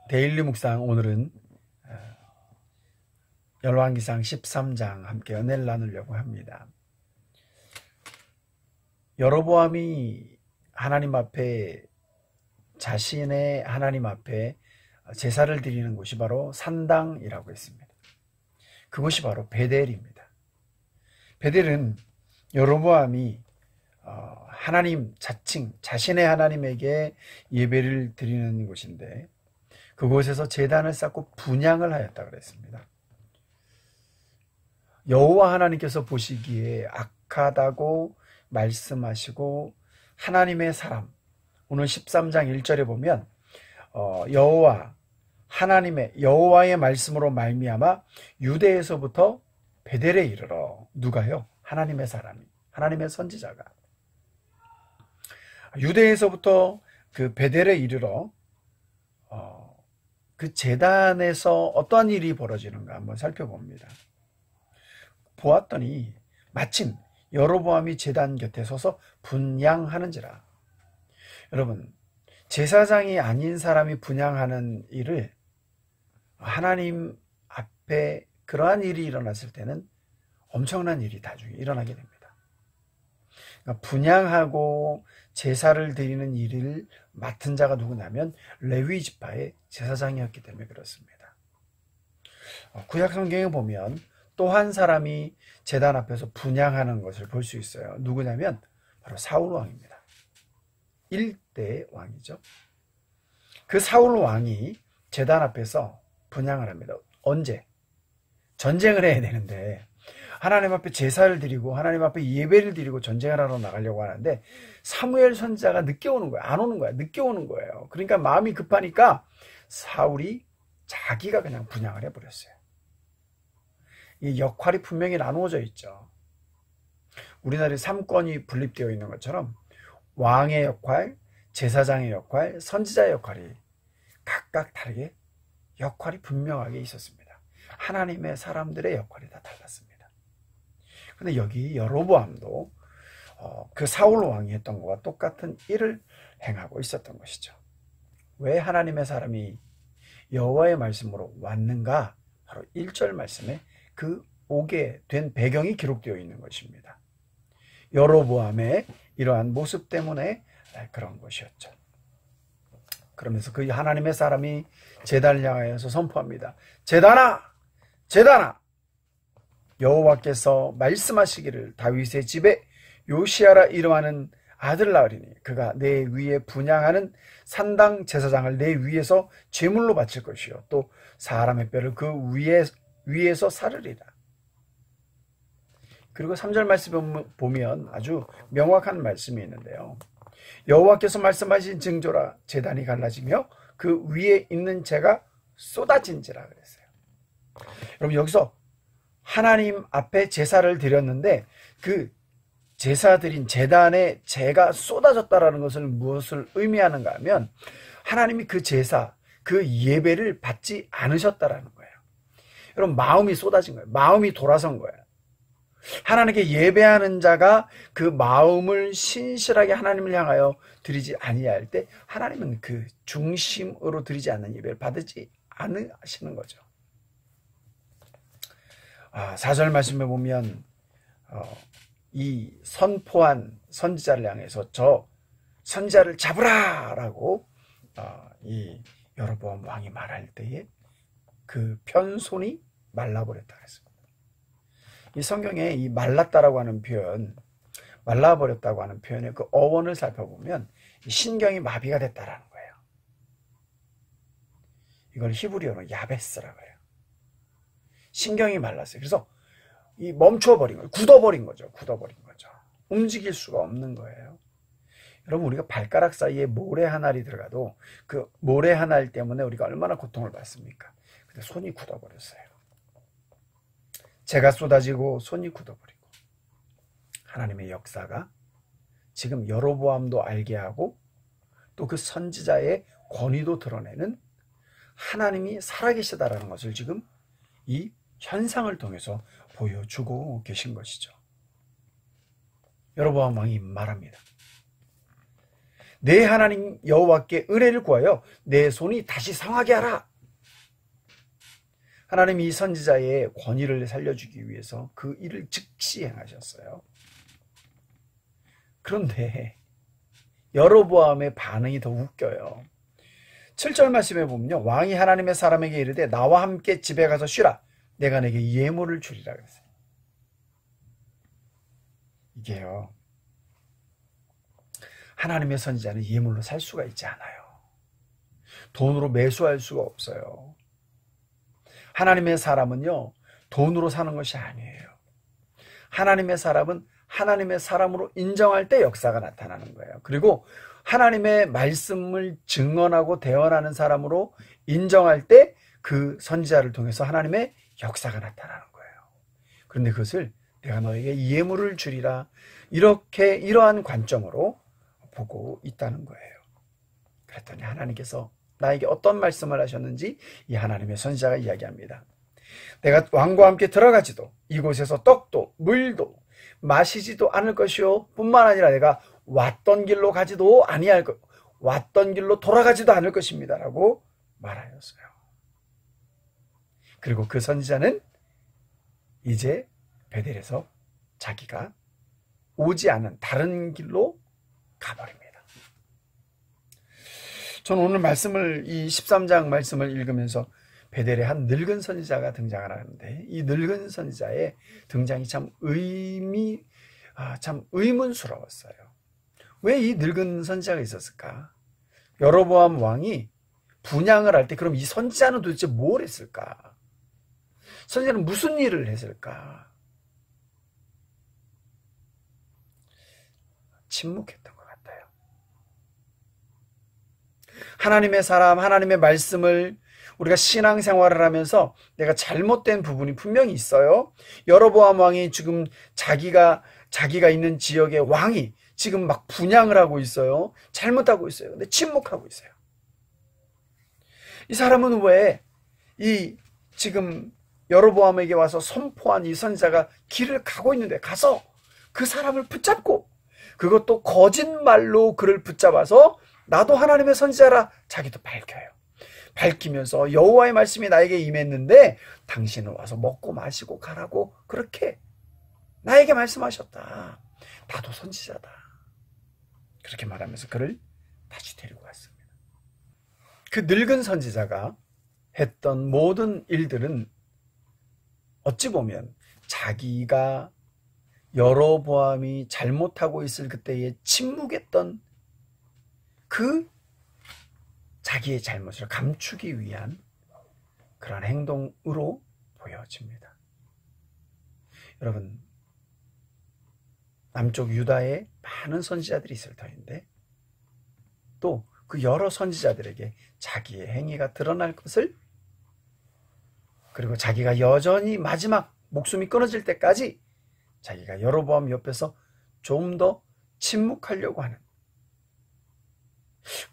데일리 묵상 오늘은 열왕기상 13장 함께 은혜를 나누려고 합니다. 여로보암이 하나님 앞에 자신의 하나님 앞에 제사를 드리는 곳이 바로 산당이라고 했습니다. 그곳이 바로 베델입니다. 베델은 여로보암이 하나님 자칭 자신의 하나님에게 예배를 드리는 곳인데 그곳에서 제단을 쌓고 분향을 하였다고 그랬습니다. 여호와 하나님께서 보시기에 악하다고 말씀하시고 하나님의 사람, 오늘 13장 1절에 보면 여호와의 말씀으로 말미암아 유대에서부터 베델에 이르러, 누가요? 하나님의 사람이, 하나님의 선지자가 유대에서부터 그 베델에 이르러 그 제단에서 어떠한 일이 벌어지는가 한번 살펴봅니다. 보았더니 마침 여로보암이 제단 곁에 서서 분향하는지라. 여러분, 제사장이 아닌 사람이 분향하는 일을 하나님 앞에 그러한 일이 일어났을 때는 엄청난 일이 나중에 일어나게 됩니다. 그러니까 분향하고 제사를 드리는 일을 맡은 자가 누구냐면 레위 지파의 제사장이었기 때문에 그렇습니다. 구약 성경에 보면 또 한 사람이 제단 앞에서 분향하는 것을 볼 수 있어요. 누구냐면 바로 사울 왕입니다. 1대 왕이죠. 그 사울 왕이 제단 앞에서 분향을 합니다. 언제? 전쟁을 해야 되는데 하나님 앞에 제사를 드리고 하나님 앞에 예배를 드리고 전쟁을 하러 나가려고 하는데 사무엘 선지자가 늦게 오는 거야. 안 오는 거야. 늦게 오는 거예요. 그러니까 마음이 급하니까 사울이 자기가 그냥 분향을 해버렸어요. 이 역할이 분명히 나누어져 있죠. 우리나라의 삼권이 분립되어 있는 것처럼 왕의 역할, 제사장의 역할, 선지자의 역할이 각각 다르게 역할이 분명하게 있었습니다. 하나님의 사람들의 역할이 다 달랐습니다. 그런데 여기 여로보암도 그 사울 왕이 했던 것과 똑같은 일을 행하고 있었던 것이죠. 왜 하나님의 사람이 여호와의 말씀으로 왔는가? 바로 1절 말씀에 그 오게 된 배경이 기록되어 있는 것입니다. 여로보암의 이러한 모습 때문에 그런 것이었죠. 그러면서 그 하나님의 사람이 제단을 향하여서 선포합니다. 제단아! 제단아! 여호와께서 말씀하시기를 다윗의 집에 요시아라 이름하는 아들 낳으리니 그가 내 위에 분향하는 산당 제사장을 내 위에서 제물로 바칠 것이요 또 사람의 뼈를 그 위에서 사르리라. 그리고 3절 말씀 보면 아주 명확한 말씀이 있는데요. 여호와께서 말씀하신 징조라 제단이 갈라지며 그 위에 있는 재가 쏟아진지라 그랬어요. 여러분, 여기서 하나님 앞에 제사를 드렸는데 그 제사 드린 제단에 재가 쏟아졌다라는 것을 무엇을 의미하는가 하면 하나님이 그 제사, 그 예배를 받지 않으셨다라는 거예요. 여러분, 마음이 쏟아진 거예요. 마음이 돌아선 거예요. 하나님께 예배하는 자가 그 마음을 신실하게 하나님을 향하여 드리지 아니할 때 하나님은 그 중심으로 드리지 않는 예배를 받지 않으시는 거죠. 4절 말씀에 보면 이 선포한 선지자를 향해서 저 선지자를 잡으라라고 이 여로보암 왕이 말할 때에 그 편손이 말라버렸다 그랬습니다. 이 성경에 이 말랐다라고 하는 표현, 말라버렸다고 하는 표현의 그 어원을 살펴보면 신경이 마비가 됐다라는 거예요. 이걸 히브리어로 야베스라고 해요. 신경이 말랐어요. 그래서 이 멈춰버린 거예요. 굳어버린 거죠. 굳어버린 거죠. 움직일 수가 없는 거예요. 여러분, 우리가 발가락 사이에 모래 한 알이 들어가도 그 모래 한 알 때문에 우리가 얼마나 고통을 받습니까? 근데 손이 굳어버렸어요. 재가 쏟아지고 손이 굳어버리고 하나님의 역사가 지금 여로보암도 알게 하고 또 그 선지자의 권위도 드러내는 하나님이 살아계시다라는 것을 지금 이 현상을 통해서 보여주고 계신 것이죠. 여로보암 왕이 말합니다. 내 하나님 여호와께 은혜를 구하여 내 손이 다시 상하게 하라. 하나님이 이 선지자의 권위를 살려주기 위해서 그 일을 즉시 행하셨어요. 그런데 여로보암의 반응이 더 웃겨요. 7절 말씀에 보면요, 왕이 하나님의 사람에게 이르되 나와 함께 집에 가서 쉬라. 내가 내게 예물을 주리라 그랬어요. 이게요, 하나님의 선지자는 예물로 살 수가 있지 않아요. 돈으로 매수할 수가 없어요. 하나님의 사람은요, 돈으로 사는 것이 아니에요. 하나님의 사람은 하나님의 사람으로 인정할 때 역사가 나타나는 거예요. 그리고 하나님의 말씀을 증언하고 대언하는 사람으로 인정할 때 그 선지자를 통해서 하나님의 역사가 나타나는 거예요. 그런데 그것을 내가 너에게 예물을 주리라, 이렇게 이러한 관점으로 보고 있다는 거예요. 그랬더니 하나님께서 나에게 어떤 말씀을 하셨는지 이 하나님의 선지자가 이야기합니다. 내가 왕과 함께 들어가지도 이곳에서 떡도 물도 마시지도 않을 것이요, 뿐만 아니라 내가 왔던 길로 가지도 아니할 것, 왔던 길로 돌아가지도 않을 것입니다 라고 말하였어요. 그리고 그 선지자는 이제 베델에서 자기가 오지 않은 다른 길로 가버립니다. 저는 오늘 말씀을, 이 13장 말씀을 읽으면서 베델에 한 늙은 선지자가 등장을 하는데, 이 늙은 선지자의 등장이 참 의문스러웠어요. 왜 이 늙은 선지자가 있었을까? 여로보암 왕이 분향을 할 때 그럼 이 선지자는 도대체 뭘 했을까? 선지자는 무슨 일을 했을까? 침묵했던 것 같아요. 하나님의 사람, 하나님의 말씀을 우리가 신앙생활을 하면서 내가 잘못된 부분이 분명히 있어요. 여로보암 왕이 지금 자기가 있는 지역의 왕이 지금 막 분향을 하고 있어요. 잘못하고 있어요. 근데 침묵하고 있어요. 이 사람은 왜 이 지금 여로보암에게 와서 선포한 이 선지자가 길을 가고 있는데 가서 그 사람을 붙잡고, 그것도 거짓말로 그를 붙잡아서 나도 하나님의 선지자라 자기도 밝혀요. 밝히면서 여호와의 말씀이 나에게 임했는데 당신은 와서 먹고 마시고 가라고 그렇게 나에게 말씀하셨다. 나도 선지자다. 그렇게 말하면서 그를 다시 데리고 갔습니다. 그 늙은 선지자가 했던 모든 일들은 어찌 보면 자기가 여로보암이 잘못하고 있을 그때에 침묵했던 그 자기의 잘못을 감추기 위한 그런 행동으로 보여집니다. 여러분, 남쪽 유다에 많은 선지자들이 있을 터인데 또 그 여러 선지자들에게 자기의 행위가 드러날 것을, 그리고 자기가 여전히 마지막 목숨이 끊어질 때까지 자기가 여로보암 옆에서 좀 더 침묵하려고 하는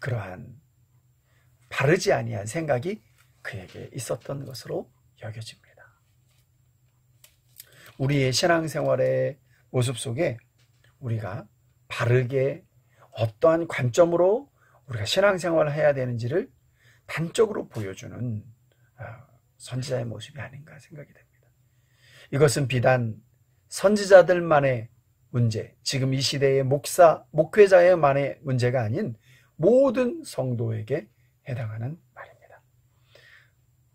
그러한 바르지 아니한 생각이 그에게 있었던 것으로 여겨집니다. 우리의 신앙생활의 모습 속에 우리가 바르게 어떠한 관점으로 우리가 신앙생활을 해야 되는지를 단적으로 보여주는 선지자의 모습이 아닌가 생각이 됩니다. 이것은 비단 선지자들만의 문제, 지금 이 시대의 목회자의만의 문제가 아닌 모든 성도에게 해당하는 말입니다.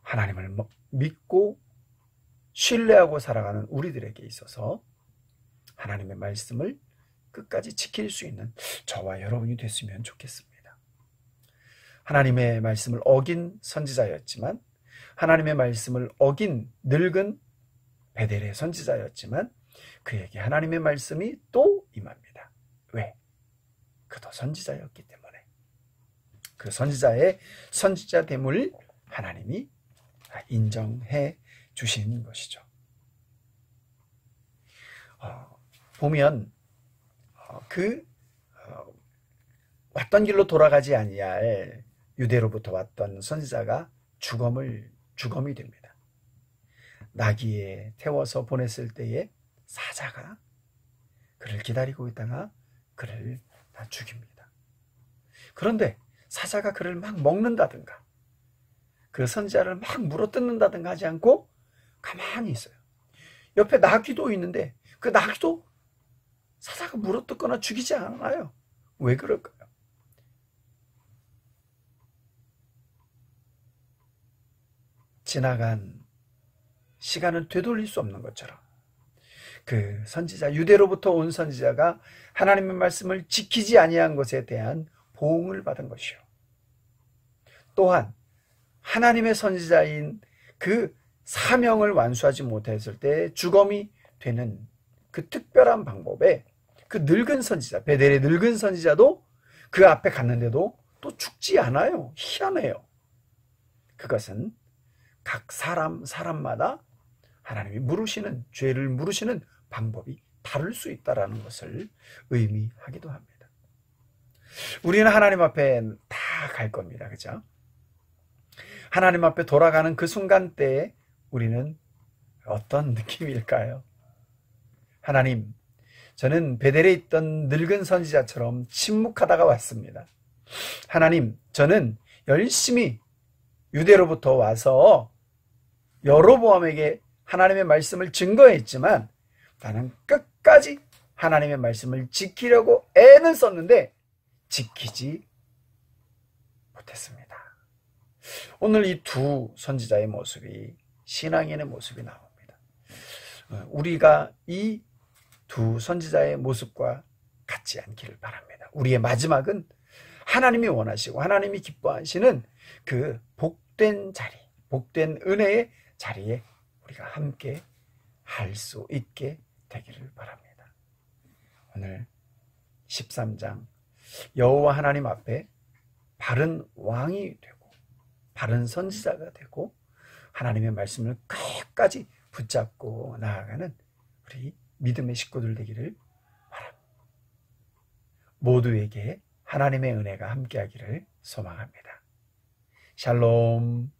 하나님을 믿고 신뢰하고 살아가는 우리들에게 있어서 하나님의 말씀을 끝까지 지킬 수 있는 저와 여러분이 됐으면 좋겠습니다. 하나님의 말씀을 어긴 선지자였지만, 하나님의 말씀을 어긴 늙은 베델의 선지자였지만 그에게 하나님의 말씀이 또 임합니다. 왜? 그도 선지자였기 때문에. 그 선지자의 선지자됨을 하나님이 인정해 주신 것이죠. 보면 왔던 길로 돌아가지 아니할 유대로부터 왔던 선지자가 죽음이 됩니다. 나귀에 태워서 보냈을 때에 사자가 그를 기다리고 있다가 그를 다 죽입니다. 그런데 사자가 그를 막 먹는다든가 그 선지자를 막 물어뜯는다든가 하지 않고 가만히 있어요. 옆에 나귀도 있는데 그 나귀도 사자가 물어뜯거나 죽이지 않아요. 왜 그럴까요? 지나간 시간은 되돌릴 수 없는 것처럼 그 선지자, 유대로부터 온 선지자가 하나님의 말씀을 지키지 아니한 것에 대한 보응을 받은 것이요. 또한 하나님의 선지자인 그 사명을 완수하지 못했을 때 주검이 되는 그 특별한 방법에 그 늙은 선지자, 베델의 늙은 선지자도 그 앞에 갔는데도 또 죽지 않아요. 희한해요. 그것은 각 사람마다 하나님이 물으시는, 죄를 물으시는 방법이 다를 수 있다는 것을 의미하기도 합니다. 우리는 하나님 앞에 다 갈 겁니다. 그죠? 하나님 앞에 돌아가는 그 순간 때에 우리는 어떤 느낌일까요? 하나님, 저는 베델에 있던 늙은 선지자처럼 침묵하다가 왔습니다. 하나님, 저는 열심히 유대로부터 와서 여로보암에게 하나님의 말씀을 증거했지만 나는 끝까지 하나님의 말씀을 지키려고 애는 썼는데 지키지 못했습니다. 오늘 이 두 선지자의 모습이 신앙인의 모습이 나옵니다. 우리가 이 두 선지자의 모습과 같지 않기를 바랍니다. 우리의 마지막은 하나님이 원하시고 하나님이 기뻐하시는 그 복된 자리, 복된 은혜의 자리에 우리가 함께 할 수 있게 되기를 바랍니다. 오늘 13장 여호와 하나님 앞에 바른 왕이 되고 바른 선지자가 되고 하나님의 말씀을 끝까지 붙잡고 나아가는 우리 믿음의 식구들 되기를 바랍니다. 모두에게 하나님의 은혜가 함께하기를 소망합니다. 샬롬.